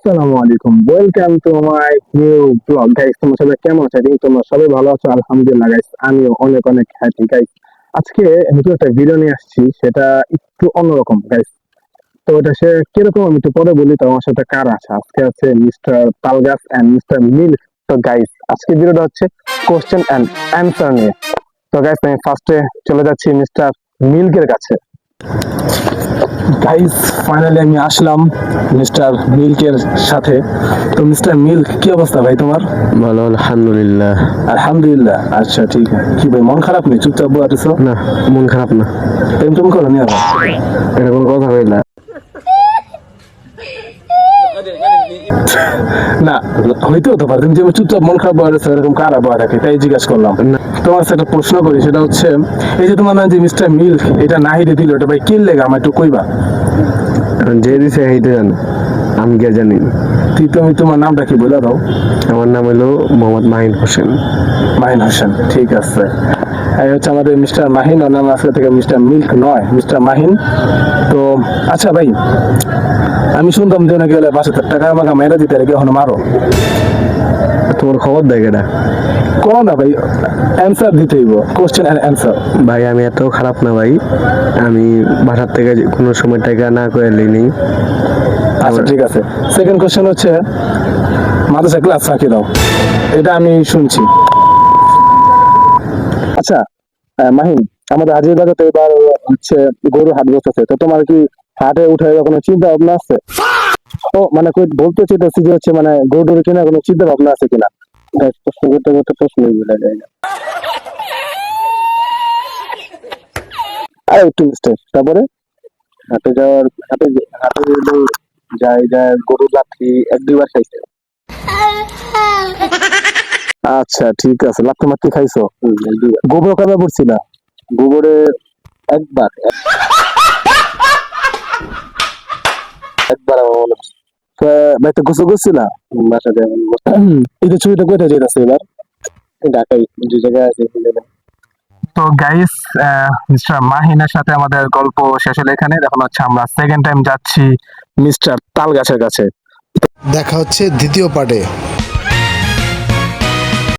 আসসালামু আলাইকুম, welcome to my new blog guys. তোমরা সবাই কেমন আছো? তোমরা সবাই ভালো আছো? আলহামদুলিল্লাহ গাইস, আমিও অনেক অনেক হ্যাপি গাইস। আজকে নতুন একটা ভিডিও নিয়ে আসছি, সেটা একটু অন্যরকম গাইস। তো এটা সে কিরকম আমি একটু পরে বলি। তো আমার সাথে কার আছে আজকে? আছে মিস্টার তালগাছ এন্ড মিস্টার মিল। তো গাইস, আজকে ভিডিওটা হচ্ছে কোশ্চেন এন্ড অ্যান্সার নিয়ে। তো গাইস, আমি ফার্স্টে চলে যাচ্ছি মিস্টার মিল্কের কাছে। গাইস, ফাইনালি আমি আসলাম মিস্টার মিল্কের সাথে। তো মিস্টার মিল্ক, কি অবস্থা ভাই তোমার? ভালো আলহামদুলিল্লাহ। আলহামদুলিল্লাহ। আচ্ছা ঠিক আছে। কি ভাই, মন খারাপ নেই? চুপচাপ বসে আছো? না, মন খারাপ না। প্রেম টেম করো নি আবার? এটা কোনো কথা হইলা? না, হইতে হতে পারে। তুমি যে চুপচাপ মন খারাপ বসে আছো, এরকম কারা বসে থাকে তাই জিজ্ঞাসা করলাম। না, তোমার কাছে একটা প্রশ্ন করি, সেটা হচ্ছে এই যে তোমার নাম যে মিস্টার মিল্ক, এটা নাহিদে দিল, এটা ভাই কি লেগে আমার একটু কইবা? যে দিছে এইটা জানো, আমি কে জানি। তুমি তোমার নামটা কি বলে দাও? আমার নাম হলো মোহাম্মদ মাহিন হোসেন। মাহিন হোসেন, ঠিক আছে। এই হচ্ছে আমাদের মিস্টার মাহিন, ওর নাম আজকে থেকে মিস্টার মিল্ক নয়, মিস্টার মাহিন। তো আচ্ছা ভাই, আমি শুনতাম যে নাকি হলে ৫,০০০ টাকা আমাকে মেরে দিতে রেখে এখন মারো। তোমার খবর দেয় এটা? কোনো না ভাই, অ্যান্সার দিতে হইব, কোশ্চেন অ্যান্ড অ্যান্সার। ভাই আমি এত খারাপ না ভাই, আমি বাসার থেকে কোনো সময় টাকা না করে নেই। আচ্ছা ঠিক আছে। সেকেন্ড কোশ্চেন হচ্ছে মাদ্রাসা ক্লাস রাখি দাও, এটা আমি শুনছি। আচ্ছা মাহিন, আমাদের হাজির বাজাতে এবার হচ্ছে গরু হাট বসেছে, তো তোমার কি হাটে উঠে কোনো চিন্তা ভাবনা আছে? ও মানে বলতে চাইতেছি যে হচ্ছে মানে গরু টরু কেনার কোনো চিন্তা ভাবনা আছে কিনা? গাইস, প্রশ্ন করতে করতে প্রশ্ন ভুলে যায় না। আর একটু মিস্টেক। তারপরে হাটে যাওয়ার হাটে গেলে যায় গরুর লাথি এক দুইবার খাইছে। আচ্ছা ঠিক আছে, লাথি মাত্রি খাইছো? গোবর কবে পড়ছিলা? গোবরে একবার একবার আমার মনে আছে। তো বাড়িতে গোসল করছিলা? বাসাতে এই যে ছবিটা কোথায় যেতেছে এবার? ঢাকাই, যে জায়গায় আছে। তো গাইস, মিস্টার মাহিনের সাথে আমাদের গল্প শেষ হলো এখানে। এখন হচ্ছে আমরা সেকেন্ড টাইম যাচ্ছি মিস্টার তালগাছের কাছে। দেখা হচ্ছে দ্বিতীয় পার্টে।